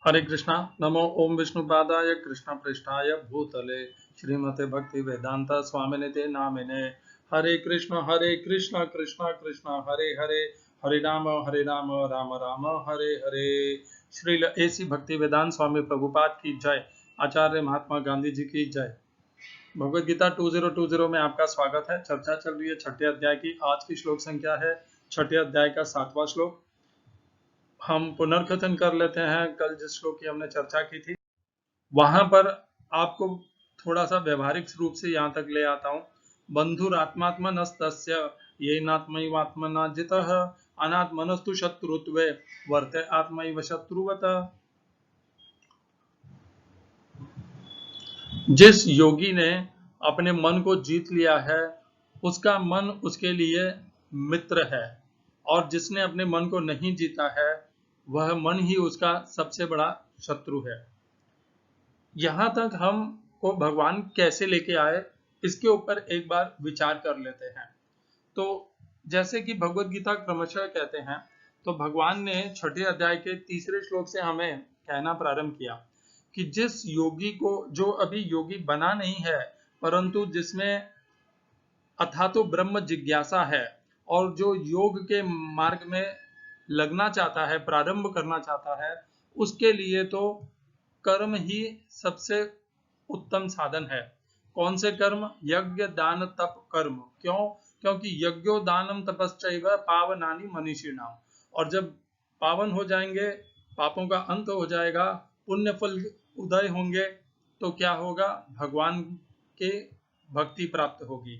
हरे कृष्णा। नमो ओम विष्णुपादाय कृष्ण पृष्ठाय भूतले श्रीमते भक्ति वेदांत स्वामिनिते नामिने। हरे कृष्ण कृष्ण कृष्ण हरे हरे, हरे राम राम राम हरे हरे। श्रील एसी भक्ति वेदांत स्वामी प्रभुपाद की जय। आचार्य महात्मा गांधी जी की जय। भगवद गीता 2020 में आपका स्वागत है। चर्चा चल रही है छठे अध्याय की। आज की श्लोक संख्या है छठे अध्याय का 7वां श्लोक। हम पुनर्कथन कर लेते हैं। कल जिस श्लोक की हमने चर्चा की थी वहां पर आपको थोड़ा सा व्यवहारिक रूप से यहाँ तक ले आता हूँ। बंधुरात्मात्मनस्तस्य येनात्मैवात्मना जितः अनात्मनस्तु शत्रुत्वे वर्ते आत्मैव शत्रुवत। जिस योगी ने अपने मन को जीत लिया है उसका मन उसके लिए मित्र है, और जिसने अपने मन को नहीं जीता है वह मन ही उसका सबसे बड़ा शत्रु है। यहां तक हम को भगवान कैसे लेके आए इसके ऊपर एक बार विचार कर लेते हैं। तो जैसे कि भगवद गीता क्रमशः कहते हैं, तो भगवान ने छठे अध्याय के तीसरे श्लोक से हमें कहना प्रारंभ किया कि जिस योगी को, जो अभी योगी बना नहीं है परंतु जिसमें अथा तो ब्रह्म जिज्ञासा है और जो योग के मार्ग में लगना चाहता है, प्रारंभ करना चाहता है, उसके लिए तो कर्म ही सबसे उत्तम साधन है। कौन से कर्म? यज्ञ दान तप कर्म। क्यों? क्योंकि यज्ञो दानम तपश्चैव पावनानि मनीषिणाम। और जब पावन हो जाएंगे, पापों का अंत हो जाएगा, पुण्य फल उदय होंगे, तो क्या होगा? भगवान के भक्ति प्राप्त होगी।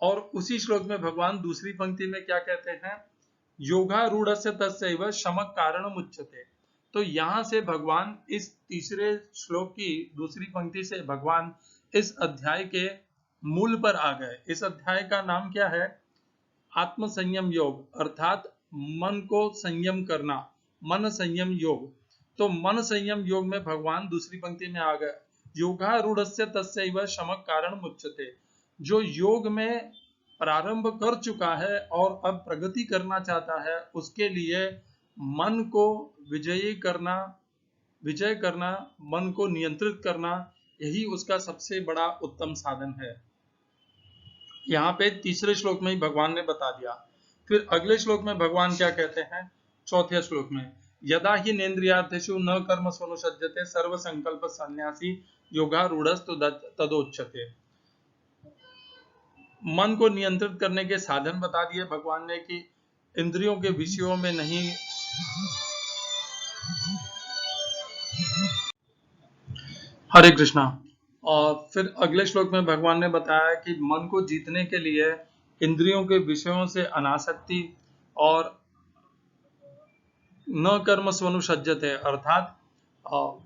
और उसी श्लोक में भगवान दूसरी पंक्ति में क्या कहते हैं? योगारूढ़स्य तस्यैव शमः कारणम् उच्यते। तो यहां से भगवान इस तीसरे श्लोक की दूसरी पंक्ति से भगवान इस अध्याय के मूल पर आ गए। इस अध्याय का नाम क्या है? आत्म संयम योग, अर्थात मन को संयम करना, मन संयम योग। तो मन संयम योग में भगवान दूसरी पंक्ति में आ गए। योगारूढ़स्य तस्यैव शमः कारणम् उच्यते। जो योग में प्रारंभ कर चुका है और अब प्रगति करना चाहता है, उसके लिए मन को विजय करना, मन को नियंत्रित करना, यही उसका सबसे बड़ा उत्तम साधन है। यहाँ पे तीसरे श्लोक में ही भगवान ने बता दिया। फिर अगले श्लोक में भगवान क्या कहते हैं? चौथे श्लोक में, यदा हि नेन्द्रियार्थेषु न कर्मसु अनुसज्जते सर्व संकल्प सन्यासी योगारूढ़स्तु तदोच्यते। मन को नियंत्रित करने के साधन बता दिए भगवान ने कि इंद्रियों के विषयों में नहीं। हरे कृष्णा। और फिर अगले श्लोक में भगवान ने बताया कि मन को जीतने के लिए इंद्रियों के विषयों से अनासक्ति और न कर्म स्वनुसज्जते, अर्थात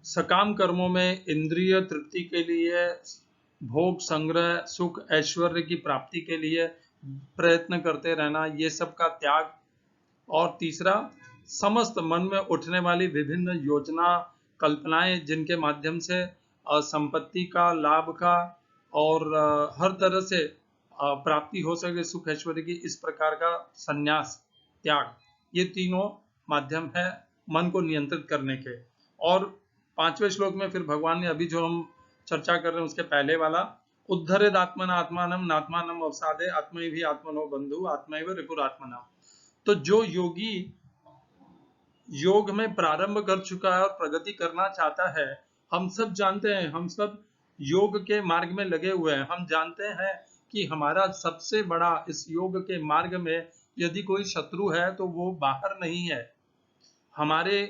सकाम कर्मों में इंद्रिय तृप्ति के लिए, भोग संग्रह, सुख ऐश्वर्य की प्राप्ति के लिए प्रयत्न करते रहना, ये सब का त्याग। और तीसरा, समस्त मन में उठने वाली विभिन्न योजना कल्पनाएं जिनके माध्यम से संपत्ति का, लाभ का और हर तरह से प्राप्ति हो सके सुख ऐश्वर्य की, इस प्रकार का संन्यास, त्याग, ये तीनों माध्यम है मन को नियंत्रित करने के। और पांचवें श्लोक में फिर भगवान ने अभी जो हम चर्चा कर रहे हैं उसके पहले वाला, उद्धरेद आत्मना आत्मानम नात्मानम अवसादे आत्मैव आत्मनो बंधु आत्मैव रिपुरात्मना। तो जो योगी योग में प्रारंभ कर चुका है और प्रगति करना चाहता है, हम सब जानते हैं, हम सब योग के मार्ग में लगे हुए हैं, हम जानते हैं कि हमारा सबसे बड़ा इस योग के मार्ग में यदि कोई शत्रु है तो वो बाहर नहीं है, हमारे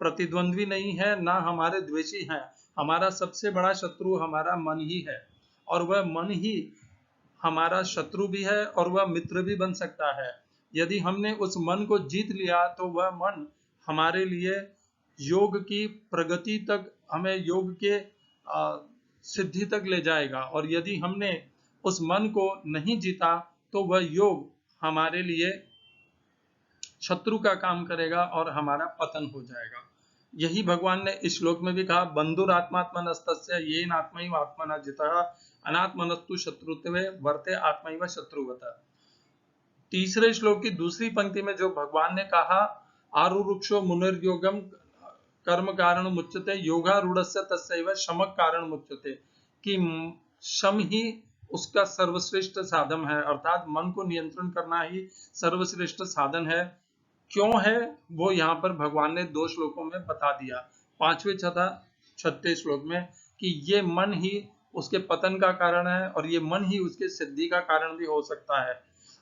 प्रतिद्वंद्वी नहीं है, ना हमारे द्वेषी हैं। हमारा सबसे बड़ा शत्रु हमारा मन ही है, और वह मन ही हमारा शत्रु भी है और वह मित्र भी बन सकता है। यदि हमने उस मन को जीत लिया तो वह मन हमारे लिए योग की प्रगति तक, हमें योग के सिद्धि तक ले जाएगा। और यदि हमने उस मन को नहीं जीता तो वह योग हमारे लिए शत्रु का काम करेगा और हमारा पतन हो जाएगा। यही भगवान ने इस श्लोक में भी कहा, बंधुरात्मात्मनस्तस्य येन आत्मैव आत्मना जितः अनात्मनस्तु शत्रुत्वे वर्ते आत्मैव शत्रुवत। तीसरे श्लोक की दूसरी पंक्ति में जो भगवान ने कहा, आरुरुक्षो मुनिर्योगम कर्म कारण मुच्यते, योगारूढ़स्य तस्यैव शमः कारण मुच्यते, कि शम ही उसका सर्वश्रेष्ठ साधन है, अर्थात मन को नियंत्रण करना ही सर्वश्रेष्ठ साधन है। क्यों है वो यहाँ पर भगवान ने 2 श्लोकों में बता दिया, 5वें तथा 6ठे श्लोक में, कि ये मन ही उसके पतन का कारण है और ये मन ही उसके सिद्धि का कारण भी हो सकता है।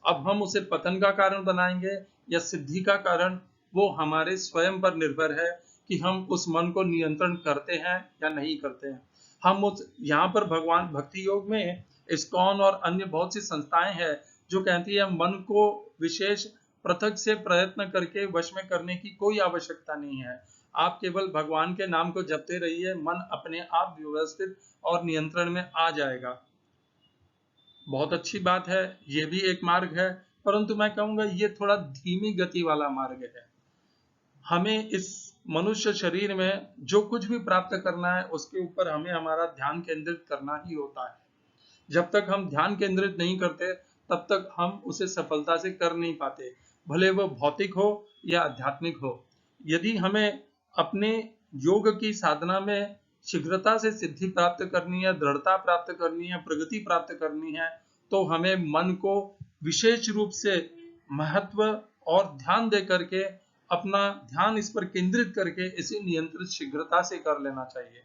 अब हम उसे पतन का कारण बनाएंगे या सिद्धि का कारण, वो हमारे स्वयं पर निर्भर है कि हम उस मन को नियंत्रण करते हैं या नहीं करते हैं। हम उस यहाँ पर भगवान भक्ति योग में इस्कॉन और अन्य बहुत सी संस्थाएं हैं जो कहती है मन को विशेष पृथक से प्रयत्न करके वश में करने की कोई आवश्यकता नहीं है। आप केवल भगवान के नाम को जपते रहिए, मन अपने आप व्यवस्थित और नियंत्रण में आ जाएगा। बहुत अच्छी बात है, ये भी एक मार्ग है, परंतु मैं कहूंगा ये थोड़ा धीमी गति वाला मार्ग है। हमें इस मनुष्य शरीर में जो कुछ भी प्राप्त करना है उसके ऊपर हमें हमारा ध्यान केंद्रित करना ही होता है। जब तक हम ध्यान केंद्रित नहीं करते तब तक हम उसे सफलता से कर नहीं पाते, भले वो भौतिक हो या आध्यात्मिक हो। यदि हमें अपने योग की साधना में शीघ्रता से सिद्धि प्राप्त करनी है, दृढ़ता प्राप्त करनी है, प्रगति प्राप्त करनी है, तो हमें मन को विशेष रूप से महत्व और ध्यान दे करके अपना ध्यान इस पर केंद्रित करके इसे नियंत्रित शीघ्रता से कर लेना चाहिए।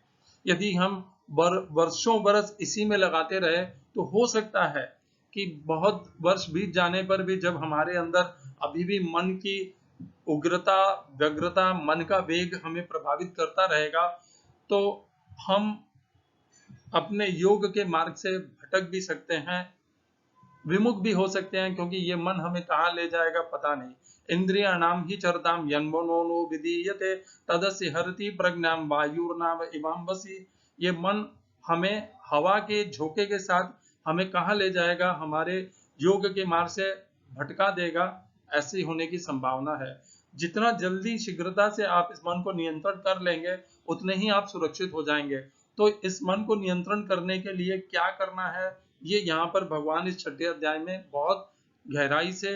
यदि हम वर्षों बरस इसी में लगाते रहे तो हो सकता है कि बहुत वर्ष बीत जाने पर भी जब हमारे अंदर अभी भी मन की उग्रता, व्यग्रता, मन का वेग हमें प्रभावित करता रहेगा, तो हम अपने योग के मार्ग से भटक भी सकते हैं, विमुख भी हो सकते हैं, क्योंकि ये मन हमें कहाँ ले जाएगा पता नहीं। इंद्रियाणाम ही चरताम यन्मनो विधीयते तदस्य हरति प्रज्ञाम वायुर्नाव इमाम वसी। ये मन हमें हवा के झोंके के साथ हमें कहाँ ले जाएगा, हमारे योग के मार्ग से भटका देगा, ऐसी होने की संभावना है। जितना जल्दी शीघ्रता से आप इस मन को नियंत्रण कर लेंगे उतने ही आप सुरक्षित हो जाएंगे। तो इस मन को नियंत्रण करने के लिए क्या करना है, ये यहाँ पर भगवान इस 6ठे अध्याय में बहुत गहराई से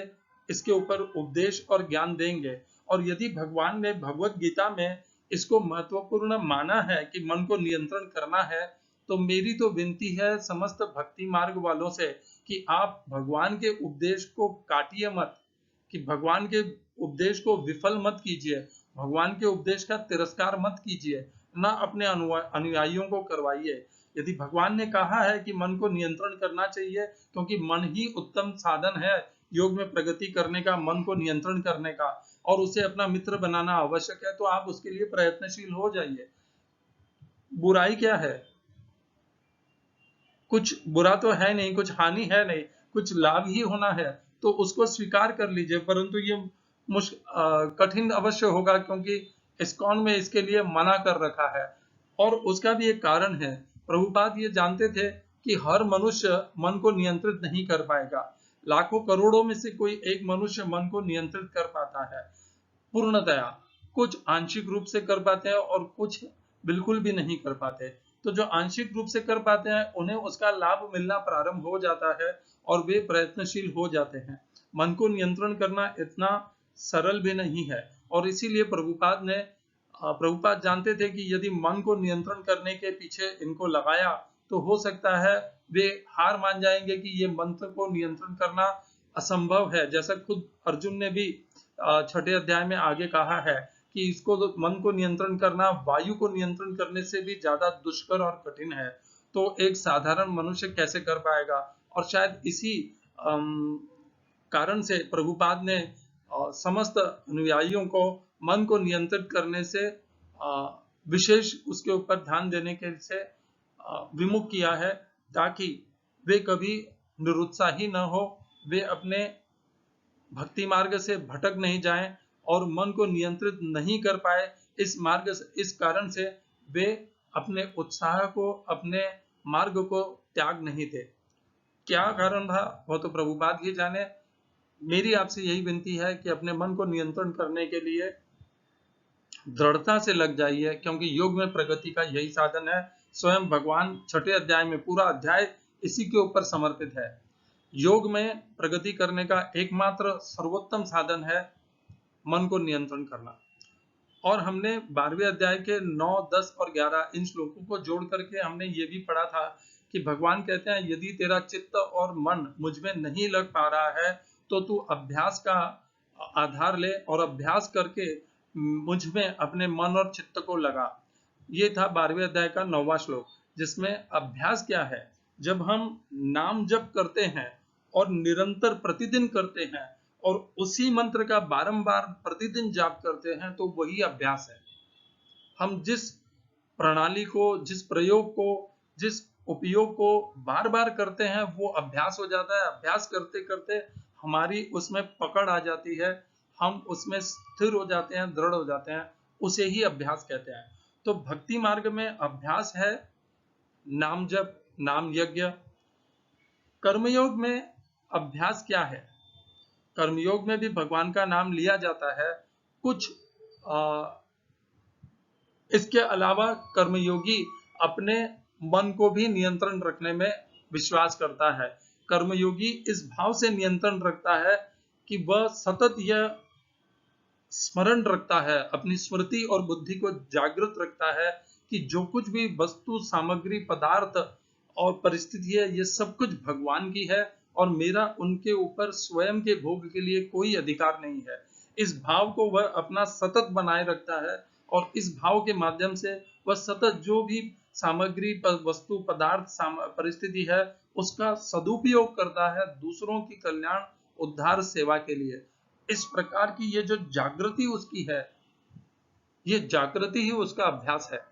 इसके ऊपर उपदेश और ज्ञान देंगे। और यदि भगवान ने भगवत गीता में इसको महत्वपूर्ण माना है कि मन को नियंत्रण करना है, तो मेरी तो विनती है समस्त भक्ति मार्ग वालों से कि आप भगवान के उपदेश को काटिए मत, कि भगवान के उपदेश को विफल मत कीजिए, भगवान के उपदेश का तिरस्कार मत कीजिए, ना अपने अनुयायियों को करवाइए। यदि भगवान ने कहा है कि मन को नियंत्रण करना चाहिए, क्योंकि मन ही उत्तम साधन है योग में प्रगति करने का, मन को नियंत्रण करने का, और उसे अपना मित्र बनाना आवश्यक है, तो आप उसके लिए प्रयत्नशील हो जाइए। बुराई क्या है? कुछ बुरा तो है नहीं, कुछ हानि है नहीं, कुछ लाभ ही होना है, तो उसको स्वीकार कर लीजिए। परंतु ये कठिन अवश्य होगा, क्योंकि इस्कॉन में इसके लिए मना कर रखा है, और उसका भी एक कारण है। प्रभुपाद ये जानते थे कि हर मनुष्य मन को नियंत्रित नहीं कर पाएगा, लाखों करोड़ों में से कोई एक मनुष्य मन को नियंत्रित कर पाता है पूर्णतया। कुछ आंशिक रूप से कर पाते हैं और कुछ बिल्कुल भी नहीं कर पाते। तो जो आंशिक रूप से कर पाते हैं उन्हें उसका लाभ मिलना प्रारंभ हो जाता है और वे प्रयत्नशील हो जाते हैं। मन को नियंत्रण करना इतना सरल भी नहीं है, और इसीलिए प्रभुपाद जानते थे कि यदि मन को नियंत्रण करने के पीछे इनको लगाया तो हो सकता है वे हार मान जाएंगे कि ये मन को नियंत्रण करना असंभव है। जैसा खुद अर्जुन ने भी 6ठे अध्याय में आगे कहा है कि इसको मन को नियंत्रण करना वायु को नियंत्रण करने से भी ज्यादा दुष्कर और कठिन है, तो एक साधारण मनुष्य कैसे कर पाएगा। और शायद इसी कारण से प्रभुपाद ने समस्त अनुयायियों को मन को नियंत्रित करने से विशेष उसके ऊपर ध्यान देने के से विमुख किया है, ताकि वे कभी निरुत्साही न हो, वे अपने भक्ति मार्ग से भटक नहीं जाएं और मन को नियंत्रित नहीं कर पाए। इस कारण से वे अपने उत्साह को, अपने मार्ग को त्याग नहीं थे। क्या कारण था वो तो प्रभुपाद ही जाने। मेरी आपसे यही विनती है कि अपने मन को नियंत्रण करने के लिए दृढ़ता से लग जाइए, क्योंकि योग में प्रगति का यही साधन है। स्वयं भगवान 6ठे अध्याय में पूरा अध्याय इसी के ऊपर समर्पित है। योग में प्रगति करने का एकमात्र सर्वोत्तम साधन है मन को नियंत्रण करना। और हमने 12वें अध्याय के 9, 10 और 11 इन श्लोकों को जोड़ करके हमने ये भी पढ़ा था कि भगवान कहते हैं यदि तेरा चित्त और मन मुझ में नहीं लग पा रहा है तो तू अभ्यास का आधार ले और अभ्यास करके मुझ में अपने मन और चित्त को लगा। ये था 12वें अध्याय का 9वां श्लोक, जिसमें अभ्यास क्या है। जब हम नाम जप करते हैं और निरंतर प्रतिदिन करते हैं और उसी मंत्र का बारंबार प्रतिदिन जाप करते हैं तो वही अभ्यास है। हम जिस प्रणाली को, जिस प्रयोग को, जिस उपयोग को बार बार करते हैं वो अभ्यास हो जाता है। अभ्यास करते करते हमारी उसमें पकड़ आ जाती है, हम उसमें स्थिर हो जाते हैं, दृढ़ हो जाते हैं, उसे ही अभ्यास कहते हैं। तो भक्ति मार्ग में अभ्यास है नाम जप, नाम यज्ञ। कर्मयोग में अभ्यास क्या है। कर्मयोग में भी भगवान का नाम लिया जाता है। कुछ इसके अलावा कर्मयोगी अपने मन को भी नियंत्रण रखने में विश्वास करता है। कर्मयोगी इस भाव से नियंत्रण रखता है कि वह सतत यह स्मरण रखता है, अपनी स्मृति और बुद्धि को जागृत रखता है कि जो कुछ भी वस्तु, सामग्री, पदार्थ और परिस्थिति है ये सब कुछ भगवान की है और मेरा उनके ऊपर स्वयं के भोग के लिए कोई अधिकार नहीं है। इस भाव को वह अपना सतत बनाए रखता है और इस भाव के माध्यम से वह सतत जो भी सामग्री, वस्तु, पदार्थ, परिस्थिति है उसका सदुपयोग करता है दूसरों की कल्याण, उद्धार, सेवा के लिए। इस प्रकार की ये जो जागृति उसकी है, ये जागृति ही उसका अभ्यास है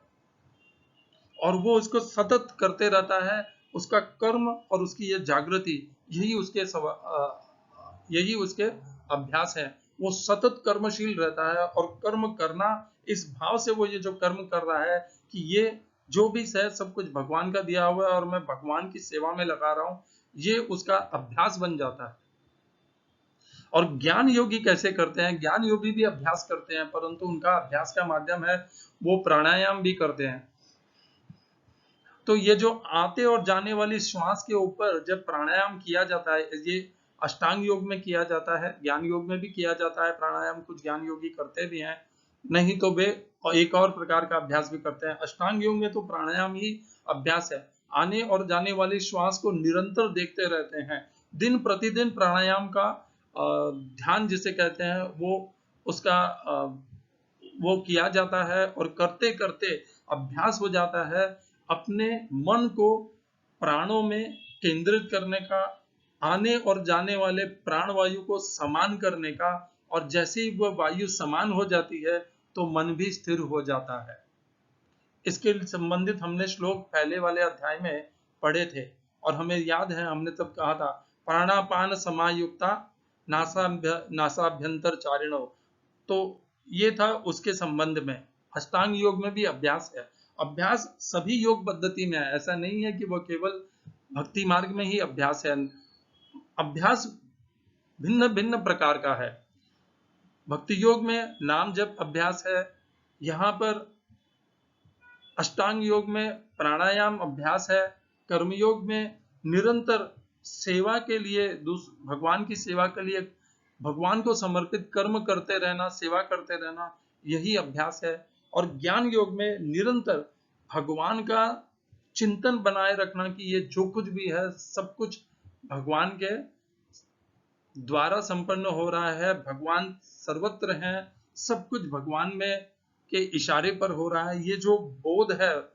और वो उसको सतत करते रहता है। उसका कर्म और उसकी ये जागृति यही उसके अभ्यास है। वो सतत कर्मशील रहता है और कर्म करना इस भाव से वो ये जो कर्म कर रहा है कि ये जो भी है सब कुछ भगवान का दिया हुआ है और मैं भगवान की सेवा में लगा रहा हूं, ये उसका अभ्यास बन जाता है। और ज्ञान योगी कैसे करते हैं। ज्ञान योगी भी अभ्यास करते हैं, परंतु उनका अभ्यास का माध्यम है वो प्राणायाम भी करते हैं। तो ये जो आते और जाने वाली श्वास के ऊपर जब प्राणायाम किया जाता है, ये अष्टांग योग में किया जाता है, ज्ञान योग में भी किया जाता है प्राणायाम। कुछ ज्ञान योगी करते भी हैं, नहीं तो वे एक और प्रकार का अभ्यास भी करते हैं। अष्टांग योग में तो प्राणायाम ही अभ्यास है। आने और जाने वाली श्वास को निरंतर देखते रहते हैं। दिन प्रतिदिन प्राणायाम का ध्यान जिसे कहते हैं वो किया जाता है और करते करते अभ्यास हो जाता है अपने मन को प्राणों में केंद्रित करने का, आने और जाने वाले प्राणवायु को समान करने का। और जैसे ही वह वायु समान हो जाती है तो मन भी स्थिर हो जाता है। इसके संबंधित हमने श्लोक पहले वाले अध्याय में पढ़े थे और हमें याद है हमने तब कहा था प्राणापान समायुक्ता नासाभ्यंतर चारिणो। तो ये था उसके संबंध में। अष्टांग योग में भी अभ्यास है। अभ्यास सभी योग पद्धति में है, ऐसा नहीं है कि वह केवल भक्ति मार्ग में ही अभ्यास है। अभ्यास भिन्न भिन्न प्रकार का है। भक्ति योग में नाम जप अभ्यास है, यहाँ पर अष्टांग योग में प्राणायाम अभ्यास है, कर्मयोग में निरंतर सेवा के लिए, भगवान की सेवा के लिए भगवान को समर्पित कर्म करते रहना, सेवा करते रहना, यही अभ्यास है। और ज्ञान योग में निरंतर भगवान का चिंतन बनाए रखना कि ये जो कुछ भी है सब कुछ भगवान के द्वारा संपन्न हो रहा है, भगवान सर्वत्र हैं, सब कुछ भगवान में के इशारे पर हो रहा है। ये जो बोध है,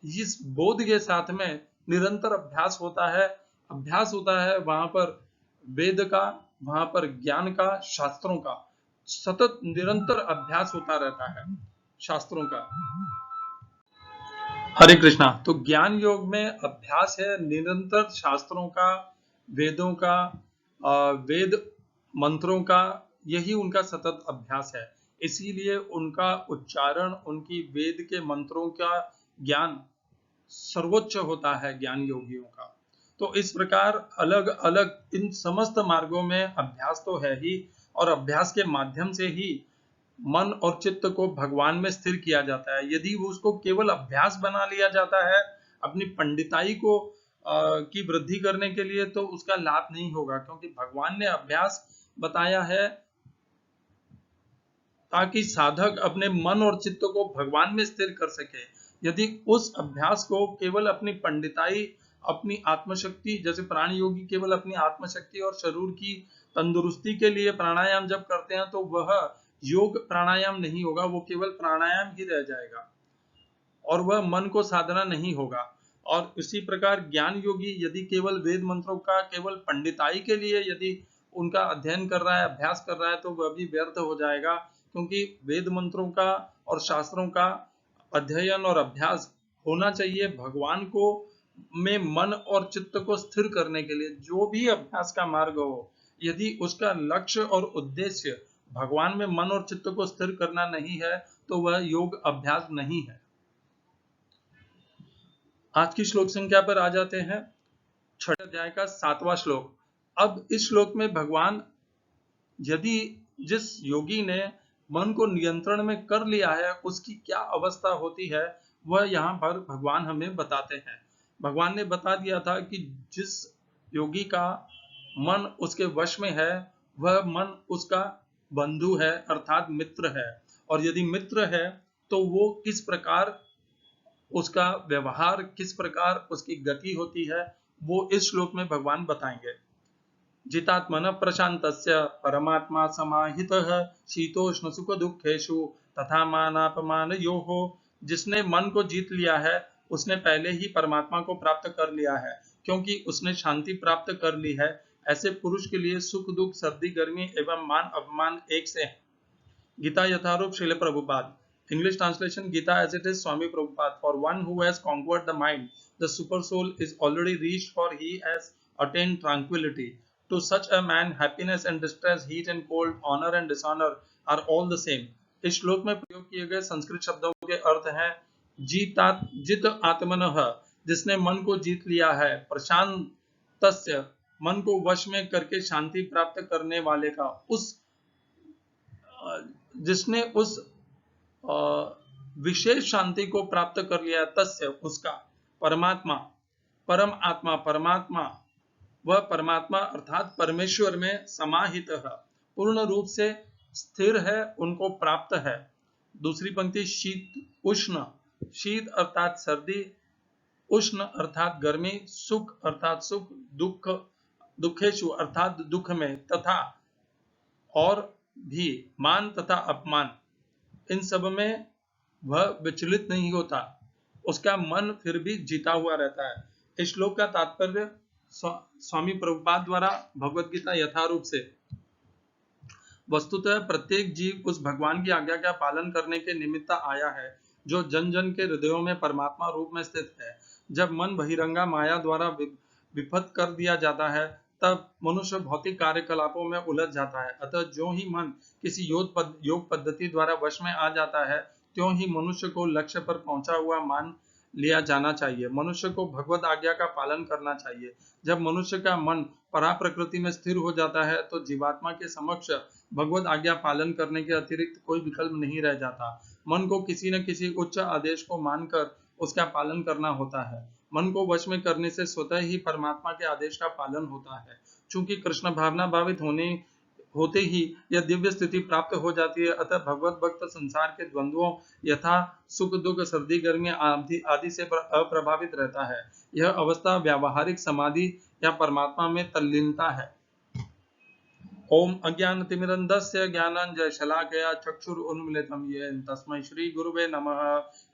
इस बोध के साथ में निरंतर अभ्यास होता है। अभ्यास होता है वहां पर वेद का, वहां पर ज्ञान का, शास्त्रों का सतत निरंतर अभ्यास होता रहता है, शास्त्रों का। हरे कृष्णा। तो ज्ञान योग में अभ्यास है निरंतर शास्त्रों का, वेदों का, वेद मंत्रों का, यही उनका सतत अभ्यास है। इसीलिए उनका उच्चारण, उनकी वेद के मंत्रों का ज्ञान सर्वोच्च होता है ज्ञान योगियों का। तो इस प्रकार अलग अलग इन समस्त मार्गों में अभ्यास तो है ही, और अभ्यास के माध्यम से ही मन और चित्त को भगवान में स्थिर किया जाता है। यदि वो उसको केवल अभ्यास बना लिया जाता है अपनी पंडिताई को की वृद्धि करने के लिए, तो उसका लाभ नहीं होगा, क्योंकि भगवान ने अभ्यास बताया है ताकि साधक अपने मन और चित्त को भगवान में स्थिर कर सके। यदि उस अभ्यास को केवल अपनी पंडिताई, अपनी आत्मशक्ति, जैसे प्राण योगी केवल अपनी आत्मशक्ति और शरीर की तंदुरुस्ती के लिए प्राणायाम जब करते हैं, तो वह योग प्राणायाम नहीं होगा, वो केवल प्राणायाम ही रह जाएगा और वह मन को साधना नहीं होगा। और इसी प्रकार ज्ञान योगी यदि केवल वेद मंत्रों का केवल पंडिताई के लिए यदि उनका अध्ययन कर रहा है, अभ्यास कर रहा है, तो वह भी व्यर्थ हो जाएगा, क्योंकि वेद मंत्रों का और शास्त्रों का अध्ययन और अभ्यास होना चाहिए भगवान को में मन और चित्त को स्थिर करने के लिए। जो भी अभ्यास का मार्ग हो, यदि उसका लक्ष्य और उद्देश्य भगवान में मन और चित्त को स्थिर करना नहीं है, तो वह योग अभ्यास नहीं है। आज की श्लोक संख्या पर आ जाते हैं। 6 अध्याय का 7वां श्लोक। अब इस श्लोक में भगवान यदि जिस योगी ने मन को नियंत्रण में कर लिया है, उसकी क्या अवस्था होती है, वह यहाँ पर भगवान हमें बताते हैं। भगवान ने बता दिया था कि जिस योगी का मन उसके वश में है, वह मन उसका बंधु है, अर्थात मित्र है। और यदि मित्र है तो वो किस प्रकार उसका व्यवहार, किस प्रकार उसकी गति होती है, वो इस श्लोक में भगवान बताएंगे। जितात्मन प्रशांतस्य परमात्मा समाहितः शीतोष्ण सुख दुखेषु तथा मानापमानयोः। जिसने मन को जीत लिया है, उसने पहले ही परमात्मा को प्राप्त कर लिया है, क्योंकि उसने शांति प्राप्त कर ली है। ऐसे पुरुष के लिए सुख दुख, सर्दी गर्मी एवं मान अपमान एक से हैं। गीता यथारूप Srila Prabhupada. English translation Gita as it is Swami Prabhupada. For one who has conquered the mind, the super soul is already reached, for he has attained tranquility. To such a man, happiness and distress, heat and cold, honor and dishonor are all the same. इस श्लोक में प्रयोग किए गए संस्कृत शब्दों के अर्थ हैं जित आत्मनः, जिसने मन को जीत लिया है, प्रशांतस्य, मन को वश में करके शांति प्राप्त करने वाले का, जिसने उस विशेष शांति को प्राप्त कर लिया, तस्य, उसका, परमात्मा, परम आत्मा, परमात्मा, वह परमात्मा अर्थात परमेश्वर में समाहित है, पूर्ण रूप से स्थिर है, उनको प्राप्त है। दूसरी पंक्ति शीत उष्ण, शीत अर्थात सर्दी, उष्ण अर्थात गर्मी, सुख अर्थात सुख, दुख दुखेशु अर्थात दुख में, तथा और भी, मान तथा अपमान, इन सब में वह विचलित नहीं होता, उसका मन फिर भी जीता हुआ रहता है। इस श्लोक का तात्पर्य स्वामी प्रभुपाद द्वारा भगवत गीता यथारूप से, वस्तुतः प्रत्येक जीव उस भगवान की आज्ञा का पालन करने के निमित्त आया है, जो जन जन के हृदयों में परमात्मा रूप में स्थित है। जब मन बहिरंगा माया द्वारा विफत कर दिया जाता है, तब मनुष्य भौतिक कार्यकलापों में उलझ जाता है। अतः जो ही मन किसी योग पद्धति द्वारा वश में आ जाता है, त्यों ही मनुष्य को लक्ष्य पर पहुंचा हुआ मान लिया जाना चाहिए। मनुष्य को भगवत आज्ञा का पालन करना चाहिए। जब मनुष्य का मन परा प्रकृति में स्थिर हो जाता है, तो जीवात्मा के समक्ष भगवत आज्ञा पालन करने के अतिरिक्त कोई विकल्प नहीं रह जाता। मन को किसी न किसी उच्च आदेश को मानकर उसका पालन करना होता है। मन को वश में करने से स्वतः ही परमात्मा के आदेश का पालन होता है। चूंकि कृष्ण भावना भावित होते ही यह दिव्य स्थिति प्राप्त हो जाती है, अतः भगवत भक्त संसार के द्वंद्वों यथा सुख दुख, सर्दी गर्मी आदि से अप्रभावित रहता है। यह अवस्था व्यावहारिक समाधि या परमात्मा में तल्लीनता है। ओम अज्ञानतिमिरन्धस्य ज्ञानाञ्जनशलाकया चक्षुरुन्मीलितं येन तस्मै श्री गुरुवे नमः।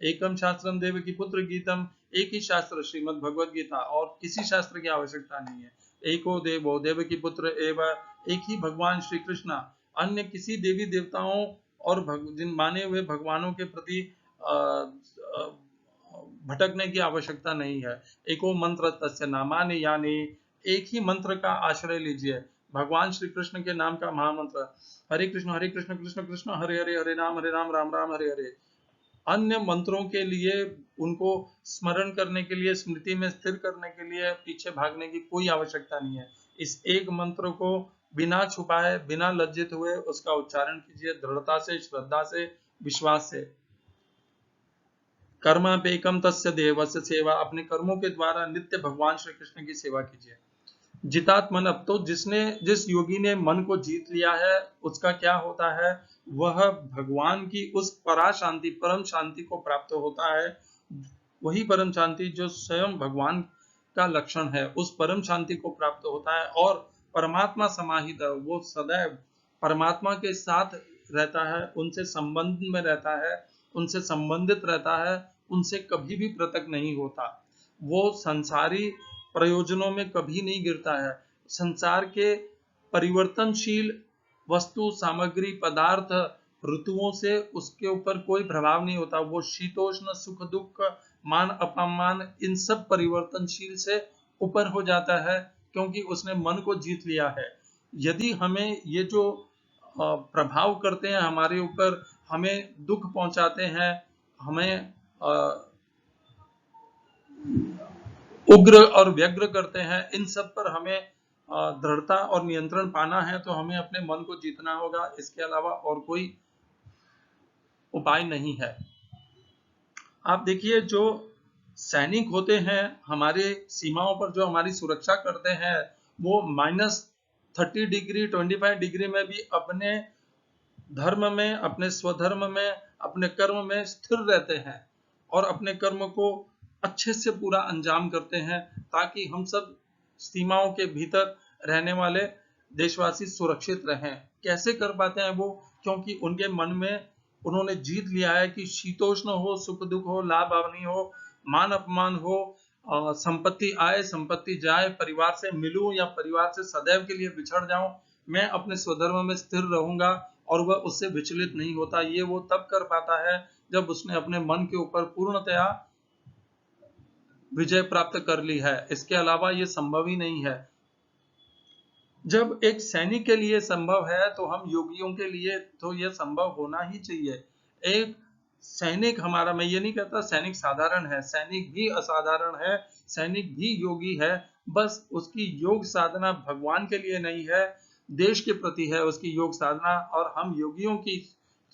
एकम शास्त्रम देवकी पुत्र गीतम, एक ही शास्त्र श्रीमद् भगवद गीता, और किसी शास्त्र की आवश्यकता नहीं है। एको देवो देवकी पुत्र एवं, एक ही भगवान श्री कृष्ण, अन्य किसी देवी देवताओं और जिन माने हुए भगवानों के प्रति भटकने की आवश्यकता नहीं है। एको मंत्र तस्य नामानि यानि, एक ही मंत्र का आश्रय लीजिए, भगवान श्री कृष्ण के नाम का महामंत्र, हरे कृष्ण कृष्ण कृष्ण हरे हरे, हरे राम राम राम हरे हरे। अन्य मंत्रों के लिए, उनको स्मरण करने के लिए, स्मृति में स्थिर करने के लिए पीछे भागने की कोई आवश्यकता नहीं है। इस एक मंत्र को बिना छुपाए, बिना लज्जित हुए उसका उच्चारण कीजिए, दृढ़ता से, श्रद्धा से, विश्वास से। कर्मापेकम तस्य देवस्य सेवा, अपने कर्मों के द्वारा नित्य भगवान श्री कृष्ण की सेवा कीजिए। जितात्मन, अब तो जिस योगी ने मन को जीत लिया है उसका क्या होता है, वह भगवान की उस परा शांति, परम शांति को प्राप्त होता है। वही परम शांति जो स्वयं भगवान का लक्षण है, उस परम शांति को प्राप्त होता है। और परमात्मा समाहित है, वो सदैव परमात्मा के साथ रहता है, उनसे संबंध में रहता है, उनसे संबंधित रहता है, उनसे कभी भी पृथक नहीं होता। वो संसारी प्रयोजनों में कभी नहीं गिरता है। संसार के परिवर्तनशील वस्तु, सामग्री, पदार्थ, ऋतुओं से उसके ऊपर कोई प्रभाव नहीं होता। वो शीतोष्ण, सुख दुख, मान अपमान, इन सब परिवर्तनशील से ऊपर हो जाता है, क्योंकि उसने मन को जीत लिया है। यदि हमें ये जो प्रभाव करते हैं हमारे ऊपर, हमें दुख पहुंचाते हैं, हमें उग्र और व्यग्र करते हैं, इन सब पर हमें दृढ़ता और नियंत्रण पाना है, तो हमें अपने मन को जीतना होगा। इसके अलावा और कोई उपाय नहीं है। आप देखिए, जो सैनिक होते हैं हमारे सीमाओं पर, जो हमारी सुरक्षा करते हैं, वो -30 डिग्री, 25 डिग्री में भी अपने धर्म में, अपने स्वधर्म में, अपने कर्म में स्थिर रहते हैं और अपने कर्म को अच्छे से पूरा अंजाम करते हैं, ताकि हम सब सीमाओं के भीतर रहने वाले देशवासी सुरक्षित रहें। कैसे कर पाते हैं वो? क्योंकि उनके मन में उन्होंने जीत लिया है कि शीतोष्ण हो, सुख दुख हो, लाभ हानि हो, मान अपमान हो, संपत्ति आए संपत्ति जाए, परिवार से मिलूं या परिवार से सदैव के लिए बिछड़ जाऊं, मैं अपने स्वधर्म में स्थिर रहूंगा और वह उससे विचलित नहीं होता। ये वो तब कर पाता है जब उसने अपने मन के ऊपर पूर्णतया विजय प्राप्त कर ली है। इसके अलावा ये संभव ही नहीं है। जब एक सैनिक के लिए संभव है, तो हम योगियों के लिए तो यह संभव होना ही चाहिए। एक सैनिक हमारा, मैं ये नहीं कहता सैनिक साधारण है, सैनिक भी असाधारण है, सैनिक भी योगी है, बस उसकी योग साधना भगवान के लिए नहीं है, देश के प्रति है उसकी योग साधना, और हम योगियों की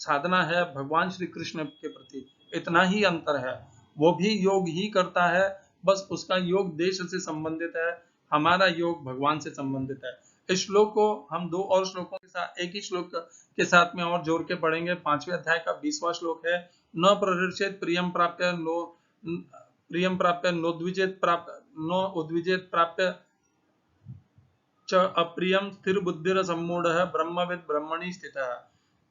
साधना है भगवान श्री कृष्ण के प्रति। इतना ही अंतर है। वो भी योग ही करता है, बस उसका योग देश से संबंधित है, हमारा योग भगवान से संबंधित है। इस श्लोक को हम दो और श्लोकों के साथ, एक ही श्लोक के साथ में और जोड़ के पढ़ेंगे। 5वें अध्याय का 20वां श्लोक है। न प्रहृष्येत प्रियम प्राप्य नोद्विजेत प्राप्य नो उद्विजेत प्राप्य च अप्रियम स्थिर बुद्धिर सम्मूढ़ः ब्रह्मविद ब्रह्मणि स्थितः।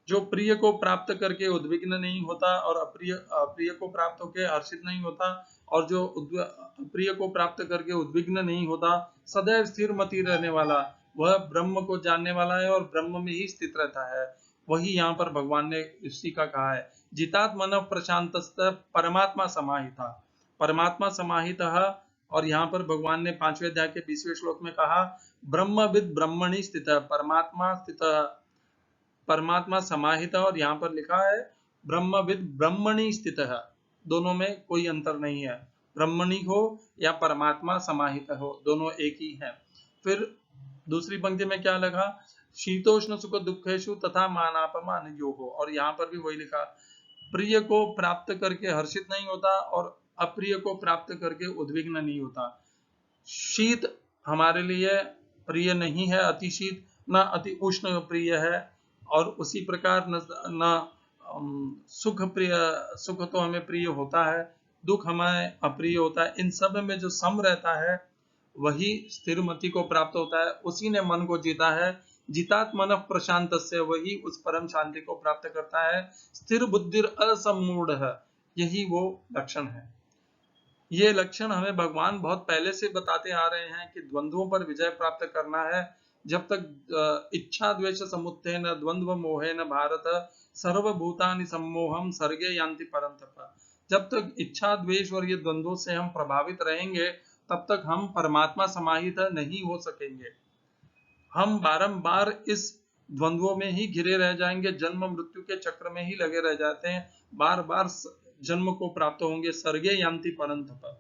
जो प्रिय को प्राप्त करके उद्विग्न नहीं होता और अप्रिय को प्राप्त होकर हर्षित नहीं होता, और जो प्रिय को प्राप्त करके उद्विग्न नहीं होता, सदैव स्थिर मति रहने वाला, वह ब्रह्म को जानने वाला है और ब्रह्म में ही स्थित रहता है। वही यहाँ पर भगवान ने इसी का कहा है। जितात्मनः प्रशांतस्तः परमात्मा समाहितः। परमात्मा समाहितः, और यहाँ पर भगवान ने 5वें अध्याय के 20वें श्लोक में कहा ब्रह्मविद ब्रह्मणि स्थितः, परमात्मा स्थितः, परमात्मा समाहित, और यहाँ पर लिखा है ब्रह्मविद ब्रह्मणि स्थितः। दोनों में कोई अंतर नहीं है, ब्रह्मणि हो या परमात्मा समाहित हो, दोनों एक ही है। फिर दूसरी पंक्ति में क्या लिखा, शीतोष्ण सुख दुखेषु तथा मानापमान योगो, और यहाँ पर भी वही लिखा, प्रिय को प्राप्त करके हर्षित नहीं होता और अप्रिय को प्राप्त करके उद्विग्न नहीं होता। शीत हमारे लिए प्रिय नहीं है, अति शीत न अति उष्ण प्रिय है, और उसी प्रकार न सुख प्रिय, सुख तो हमें प्रिय होता है, दुख हमें अप्रिय होता है। इन सब में जो सम रहता है वही स्थिर मति को प्राप्त होता है, उसी ने मन को जीता है। जितात्मनः प्रशांतस्य, वही उस परम शांति को प्राप्त करता है। स्थिर बुद्धिर असम्मूढ़ः, यही वो लक्षण है। ये लक्षण हमें भगवान बहुत पहले से बताते आ रहे हैं कि द्वंद्वों पर विजय प्राप्त करना है। जब तक इच्छा द्वेष समुत्थेन द्वंद्व मोहेन भारत सर्वभूतानि सम्मोहम सर्गे यान्ति परन्तप। जब तक इच्छा द्वेष और ये द्वंद्वों से हम प्रभावित रहेंगे, तब तक हम परमात्मा समाहित नहीं हो सकेंगे। हम बारंबार इस द्वंद्वों में ही घिरे रह जाएंगे, जन्म मृत्यु के चक्र में ही लगे रह जाते हैं, बार बार जन्म को प्राप्त होंगे। सर्गे यान्ति परन्तप।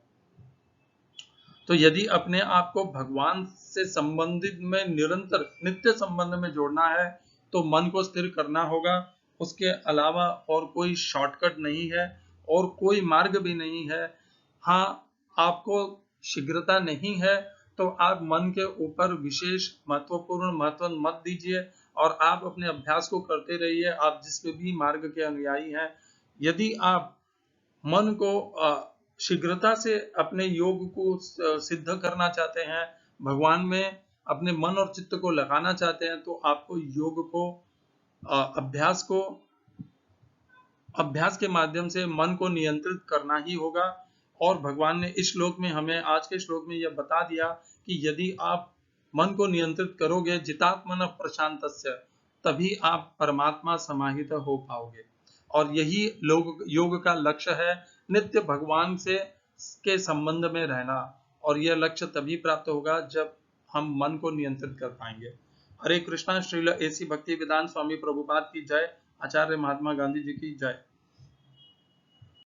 तो यदि अपने आप को भगवान से संबंधित में निरंतर नित्य संबंध में जोड़ना है, तो मन को स्थिर करना होगा। उसके अलावा और कोई शॉर्टकट नहीं है और कोई मार्ग भी नहीं है। हाँ, आपको शीघ्रता नहीं है, तो आप मन के ऊपर विशेष महत्व मत दीजिए और आप अपने अभ्यास को करते रहिए। आप जिस भी मार्ग के अनुयायी हैं, यदि आप मन को शीघ्रता से अपने योग को सिद्ध करना चाहते हैं, भगवान में अपने मन और चित्त को लगाना चाहते हैं, तो आपको योग को अभ्यास के माध्यम से मन को नियंत्रित करना ही होगा। और भगवान ने इस श्लोक में हमें, आज के श्लोक में यह बता दिया कि यदि आप मन को नियंत्रित करोगे, जितात्मनः प्रशांतस्य, तभी आप परमात्मा समाहित हो पाओगे। और यही योग का लक्ष्य है, नित्य भगवान से के संबंध में रहना। और यह लक्ष्य तभी प्राप्त होगा जब हम मन को नियंत्रित कर पाएंगे। हरे कृष्णा। श्रील एसी भक्ति वेदांत स्वामी प्रभुपाद की जय। आचार्य महात्मा गांधी जी की जय।